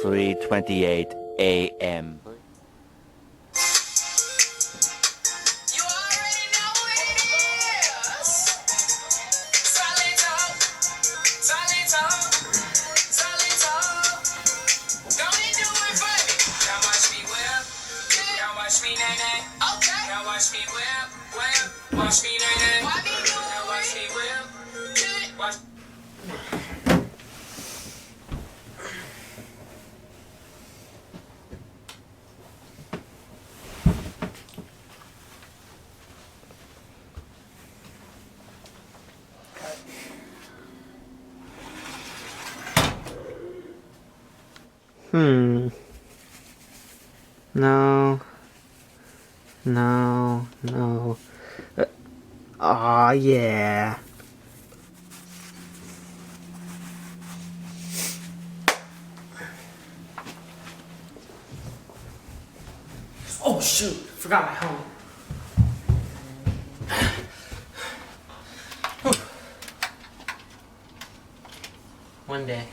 3:28 a.m. No. No. No. Aw, yeah. Oh, shoot. Forgot my helmet. One day.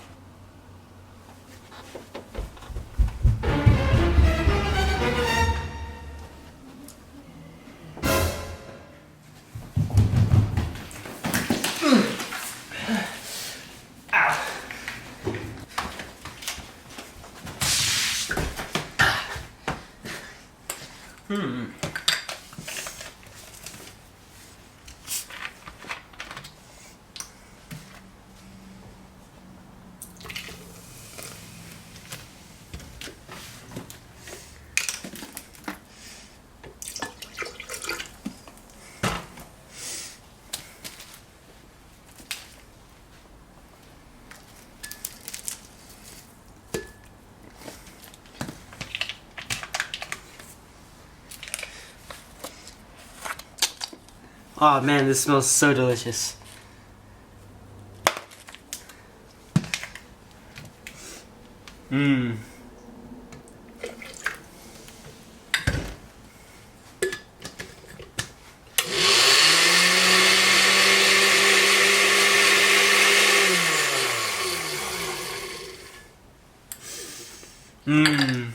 Oh man, this smells so delicious. Mmm. Mmm.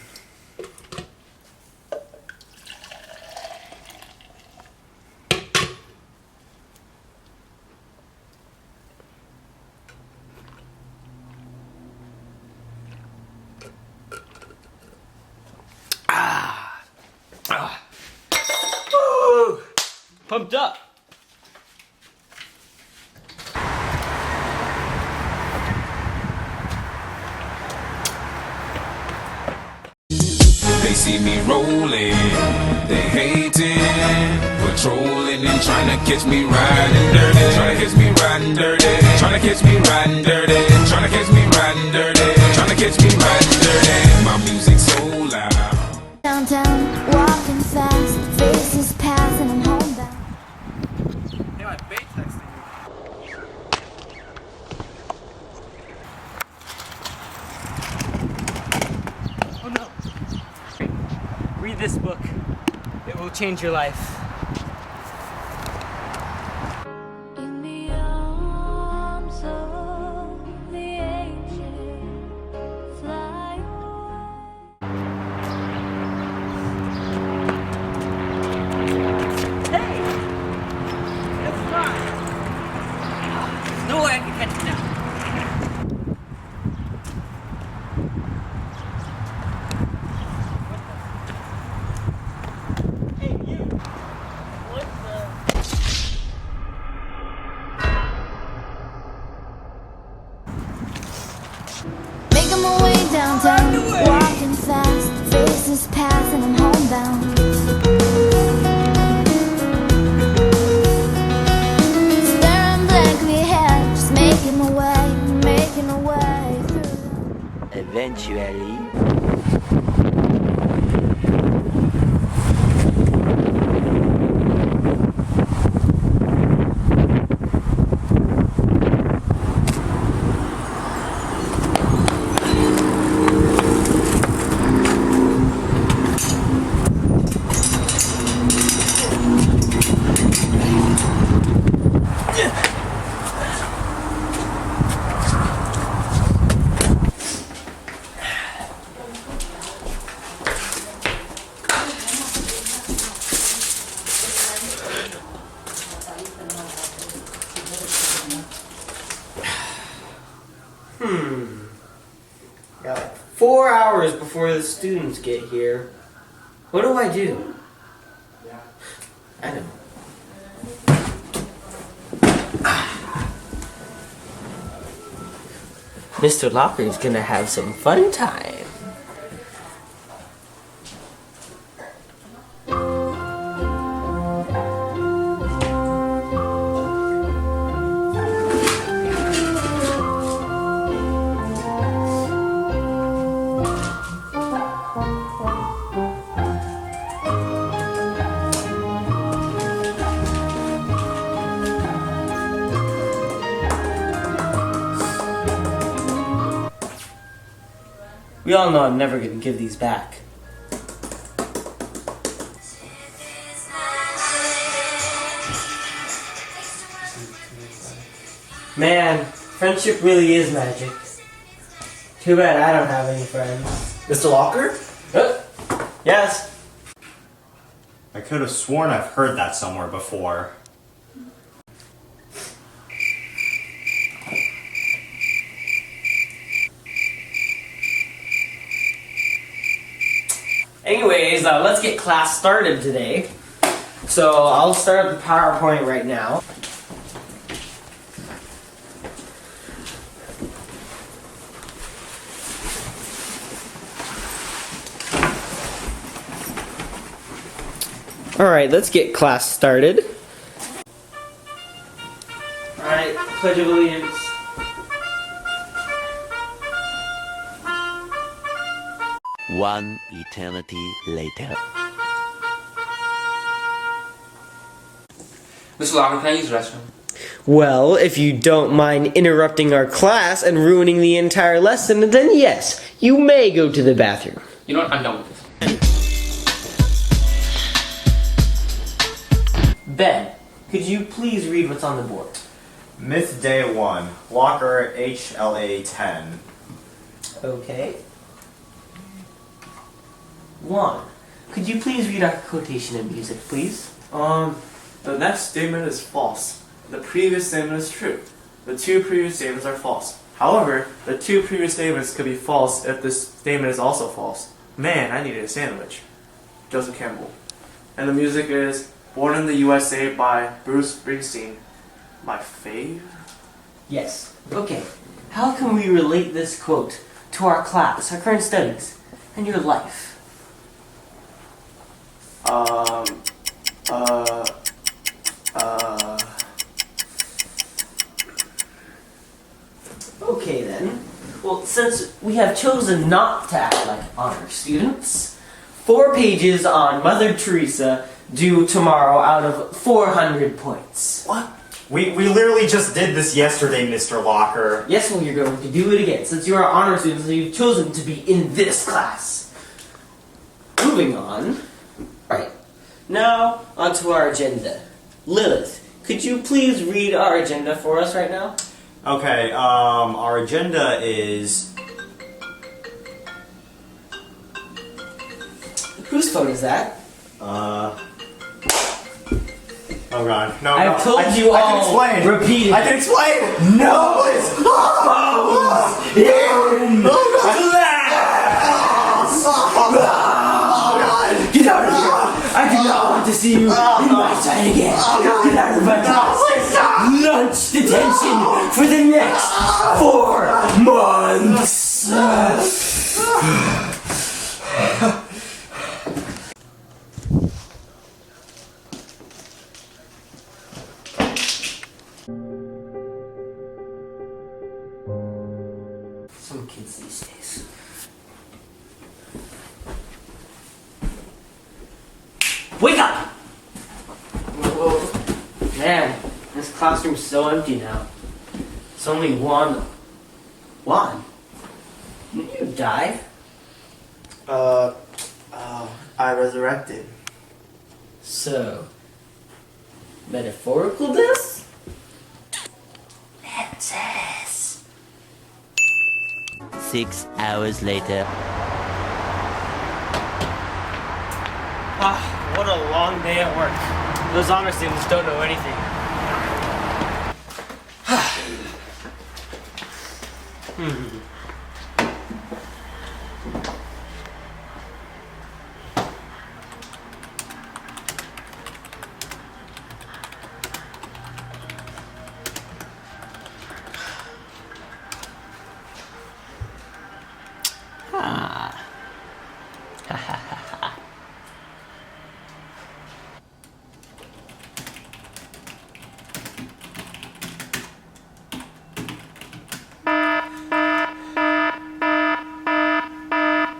Woo! Pumped up. They see me rolling, they hating, patrolling and trying to catch me riding dirty, trying to catch me riding dirty, trying to catch me riding dirty, trying to catch me riding dirty, trying to catch me riding dirty. My music's so loud. Downtown, walking fast, faces pass and I'm homebound. Hey, my bait texting me. Oh no. Read this book. It will change your life. In the arms of the angel, fly Hey! It's fine. There's no way I can catch it now. Hey, you! What the? making my way downtown, walking fast, faces pass and I'm homebound. Staring blankly ahead, just making my way through. Eventually. Got like 4 hours before the students get here. What do I do? I know. Mr. Locher's gonna have some fun time. We all know I'm never gonna give these back. Man, friendship really is magic. Too bad I don't have any friends. Mr. Locher? Yes? I could have sworn I've heard that somewhere before. Anyways, let's get class started today. So I'll start the PowerPoint right now. Alright, let's get class started. Alright, Pledge of Allegiance. One eternity later. Mr. Locher, can I use the restroom? Well, if you don't mind interrupting our class and ruining the entire lesson, then yes, you may go to the bathroom. You know what? I'm done with this. Ben, could you please read what's on the board? Myth Day 1, Locher HLA 10. Okay. 1. Could you please read our quotation in music, please? The next statement is false. The previous statement is true. The two previous statements are false. However, the two previous statements could be false if this statement is also false. Man, I needed a sandwich. Joseph Campbell. And the music is Born in the USA by Bruce Springsteen. My fave? Yes. Okay. How can we relate this quote to our class, our current studies, and your life? Okay then. Well, since we have chosen not to act like honor students, 4 pages on Mother Teresa due tomorrow out of 400 points. What? We literally just did this yesterday, Mr. Locher. Yes, well, you're going to do it again, since you are honor students and you've chosen to be in this class. Moving on. Right. Now, onto our agenda. Lilith, could you please read our agenda for us right now? Okay, our agenda is... Whose phone is that? Oh god. No, I've told you all. I can explain. Repeat it. I can explain! No! Please! Get out of here! I do not want to see you in my sight again. Get out of my class. Lunch detention for the next 4 months. Some kids these days. Wake up! Whoa. Man, this classroom's so empty now. It's only Juan. Juan? Did you die? I resurrected. So, metaphorical death? Menses. 6 hours later. What a long day at work. Those honor students don't know anything.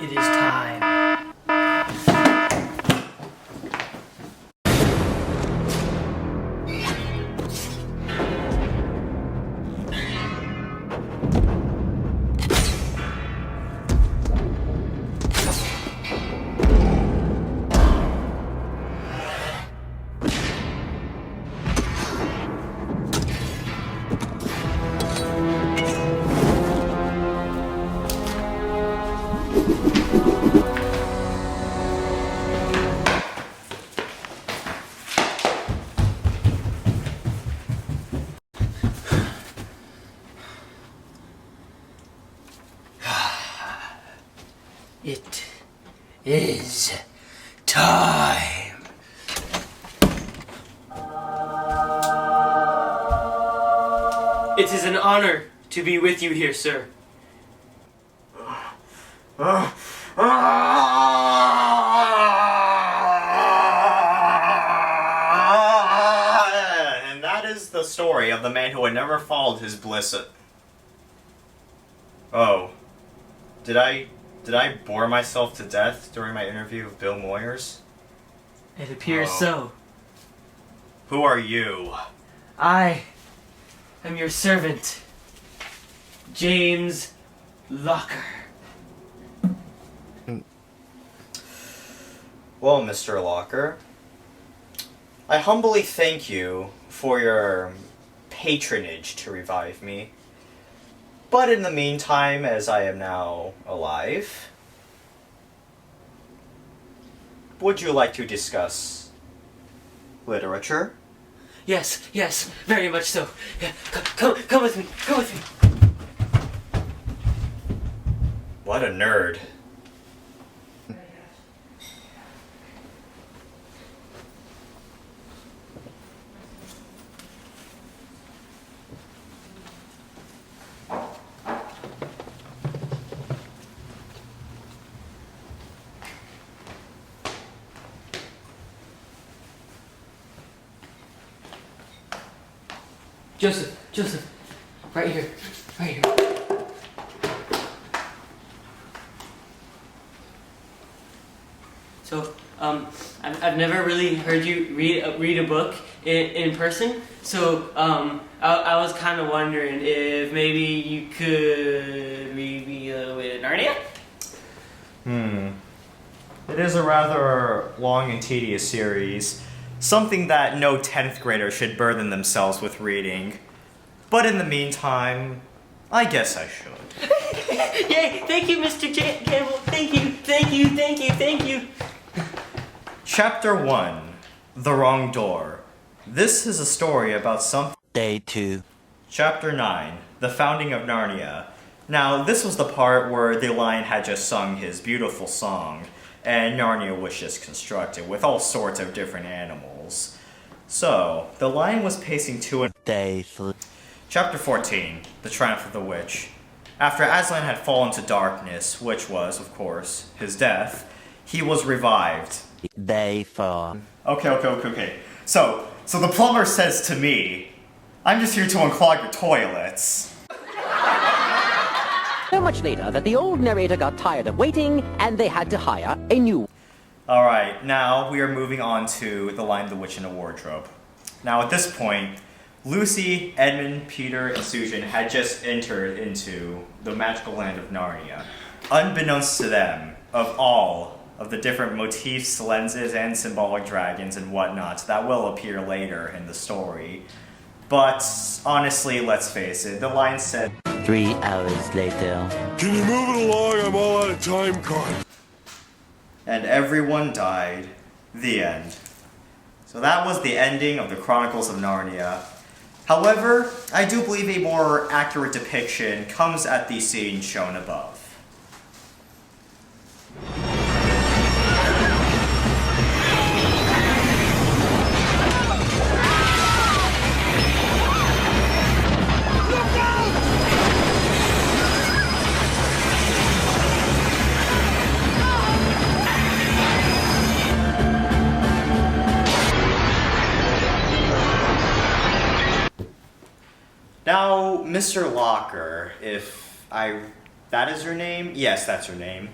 It is time. It is time. It is an honor to be with you here, sir. And that is the story of the man who had never followed his bliss. Oh. Did I bore myself to death during my interview with Bill Moyers? It appears Oh. so. Who are you? I am your servant, James Locher. Well, Mr. Locher, I humbly thank you for your patronage to revive me. But in the meantime, as I am now alive, would you like to discuss literature? Yes, yes, very much so. Yeah, come with me, come with me. What a nerd. Joseph, right here, right here. So, I've never really heard you read a book in person. So, I was kind of wondering if maybe you could read me a little bit of Narnia. It is a rather long and tedious series, something that no 10th grader should burden themselves with reading. But in the meantime, I guess I should. Yay! Thank you, Mr. Campbell. Thank you. Chapter 1, The Wrong Door. This is a story about something. Day 2. Chapter 9, The Founding of Narnia. Now, this was the part where the lion had just sung his beautiful song, and Narnia was just constructed with all sorts of different animals. So, the lion was pacing to and Day 3. Chapter 14, The Triumph of the Witch. After Aslan had fallen to darkness, which was, of course, his death, he was revived. Day 4. Okay. So the plumber says to me, I'm just here to unclog your toilets. So much later that the old narrator got tired of waiting and they had to hire a new. Alright, now we are moving on to The Lion, the Witch, and the Wardrobe. Now at this point, Lucy, Edmund, Peter, and Susan had just entered into the magical land of Narnia. Unbeknownst to them, of all of the different motifs, lenses, and symbolic dragons and whatnot that will appear later in the story. But honestly, let's face it, the lion said, 3 hours later. Can you move it along? I'm all out of time card. and everyone died. The end. So that was the ending of the Chronicles of Narnia. However, I do believe a more accurate depiction comes at the scene shown above. Now, Mr. Locher, that is your name? Yes, that's your name.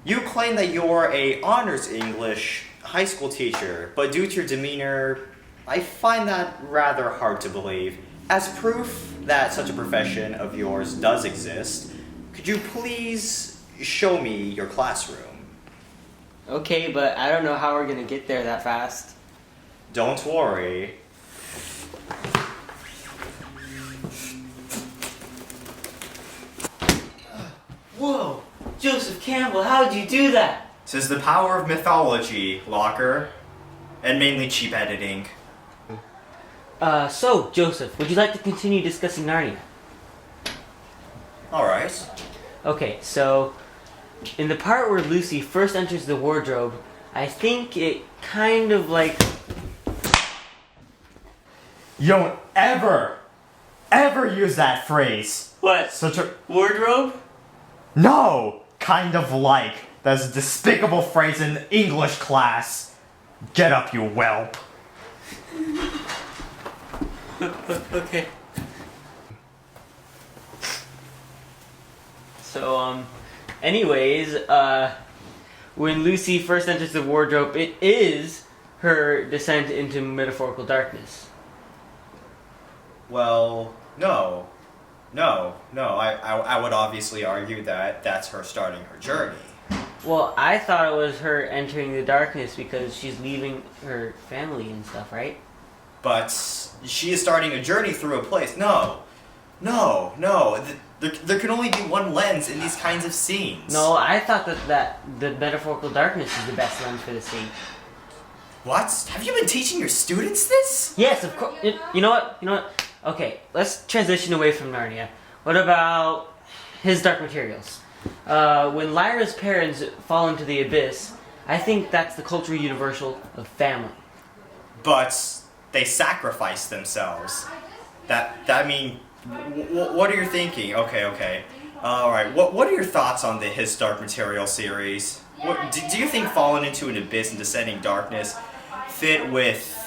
You claim that you're a honors English high school teacher, but due to your demeanor, I find that rather hard to believe. As proof that such a profession of yours does exist, could you please show me your classroom? Okay, but I don't know how we're gonna get there that fast. Don't worry. Whoa! Joseph Campbell, how'd you do that? 'Tis the power of mythology, Locher, and mainly cheap editing. So, Joseph, would you like to continue discussing Narnia? Alright. Okay, so, in the part where Lucy first enters the wardrobe, I think it kind of like... You don't ever use that phrase. What? Such a... Wardrobe? No! Kind of like. That's a despicable phrase in English class. Get up, you whelp. Okay. So, anyways, when Lucy first enters the wardrobe, it is her descent into metaphorical darkness. Well, no. I would obviously argue that that's her starting her journey. Well, I thought it was her entering the darkness because she's leaving her family and stuff, right? But she is starting a journey through a place. No. There can only be one lens in these kinds of scenes. No, I thought that the metaphorical darkness is the best lens for the scene. What? Have you been teaching your students this? Yes, of course. You know what? Okay, let's transition away from Narnia. What about his Dark Materials? When Lyra's parents fall into the abyss, I think that's the cultural universal of family. But they sacrifice themselves. What are you thinking? Okay. Alright, what are your thoughts on the His Dark Material series? Do you think falling into an abyss and descending darkness fit with...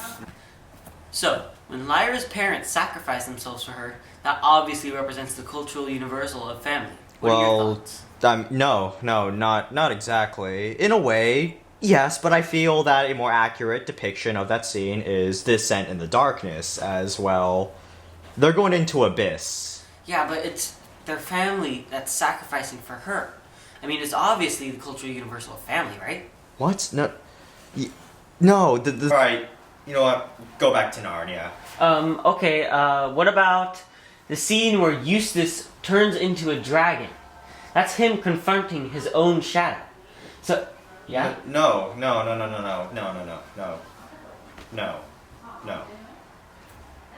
So, when Lyra's parents sacrifice themselves for her, that obviously represents the cultural universal of family. What are your thoughts? No, not exactly. In a way, yes, but I feel that a more accurate depiction of that scene is Descent in the Darkness as well. They're going into abyss. Yeah, but it's their family that's sacrificing for her. I mean, it's obviously the cultural universal of family, right? What? No. Alright, you know what? Go back to Narnia. Okay, what about the scene where Eustace turns into a dragon? That's him confronting his own shadow. So, yeah? No.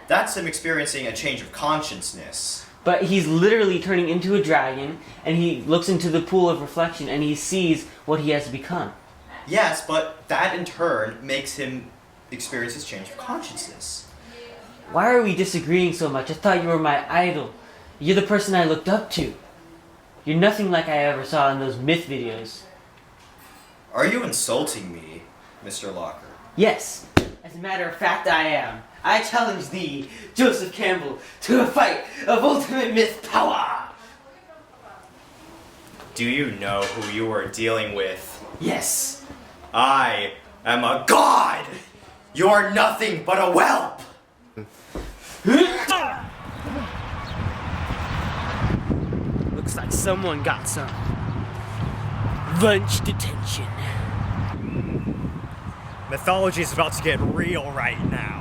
That's him experiencing a change of consciousness. But he's literally turning into a dragon, and he looks into the pool of reflection, and he sees what he has become. Yes, but that in turn makes him experience his change of consciousness. Why are we disagreeing so much? I thought you were my idol. You're the person I looked up to. You're nothing like I ever saw in those myth videos. Are you insulting me, Mr. Locher? Yes. As a matter of fact, I am. I challenge thee, Joseph Campbell, to a fight of ultimate myth power! Do you know who you are dealing with? Yes. I am a god! You are nothing but a whelp! Looks like someone got some lunch detention. Mythology is about to get real right now.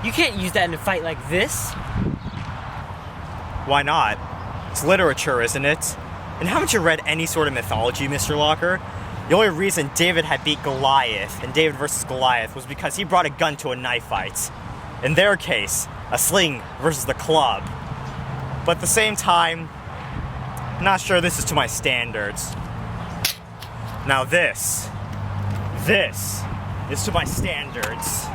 You can't use that in a fight like this. Why not? It's literature, isn't it? And haven't you read any sort of mythology, Mr. Locher? The only reason David had beat Goliath in David versus Goliath was because he brought a gun to a knife fight. In their case, a sling versus the club. But at the same time, I'm not sure this is to my standards. Now this is to my standards.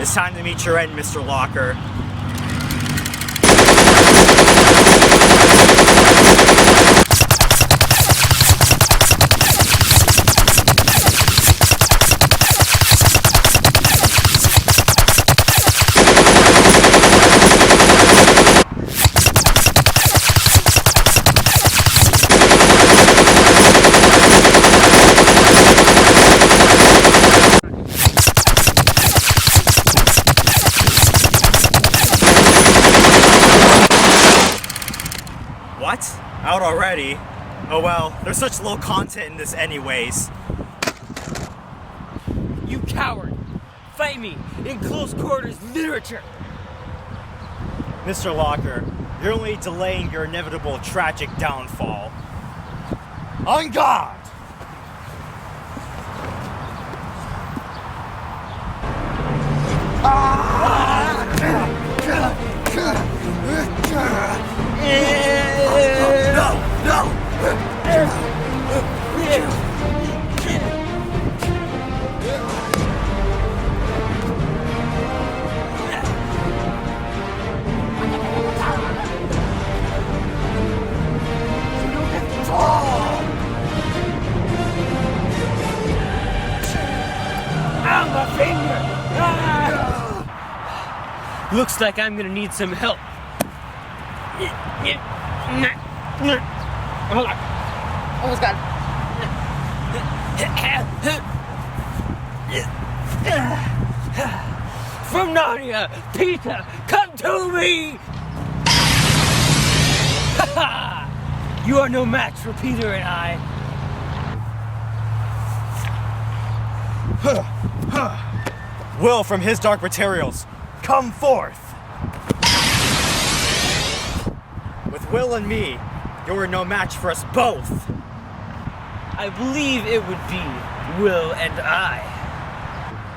It's time to meet your end, Mr. Locher. What? Out already? Oh well, there's such low content in this anyways. You coward! Fight me in close quarters literature! Mr. Locher, you're only delaying your inevitable tragic downfall. On guard! My finger! Looks like I'm gonna need some help. Hold on. Almost got it. From Narnia, Peter, come to me! You are no match for Peter and I. Will from his dark materials, come forth! With Will and me, you are no match for us both. I believe it would be Will and I.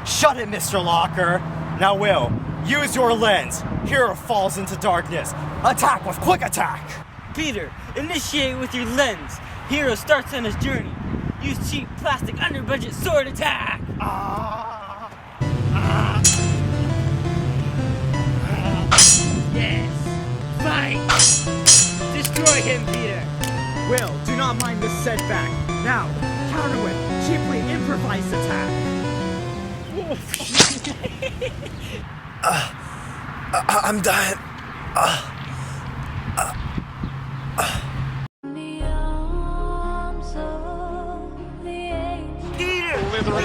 Shut it, Mr. Locher! Now Will, use your lens. Hero falls into darkness. Attack with quick attack! Peter, initiate with your lens. Hero starts on his journey. Use cheap plastic under-budget sword attack! Yes! Fight! Destroy him, Peter! Will, do not mind this setback. Now, counter with cheaply improvised attack. I'm dying.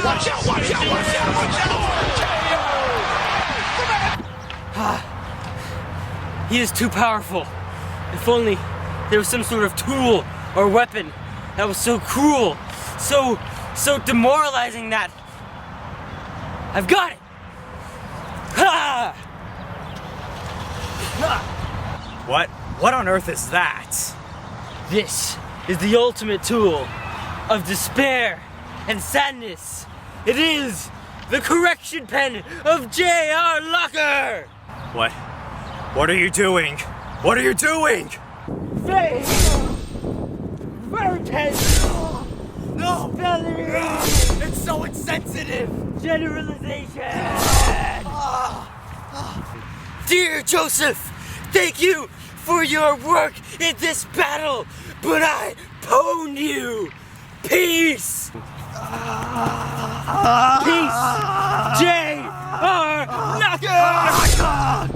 Watch out, watch out, watch out, watch out! He is too powerful. If only there was some sort of tool or weapon that was so cruel, so demoralizing that... I've got it! Ha! What on earth is that? This is the ultimate tool of despair and sadness. It is the correction pen of J.R. Locher! What are you doing? What are you doing? Face! Vertex! No! Spelling! It's so insensitive! Generalization! Dear Joseph, thank you for your work in this battle, but I pwned you. Peace! Peace! J.R. Locher!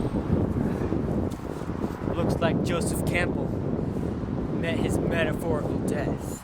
Looks like Joseph Campbell met his metaphorical death.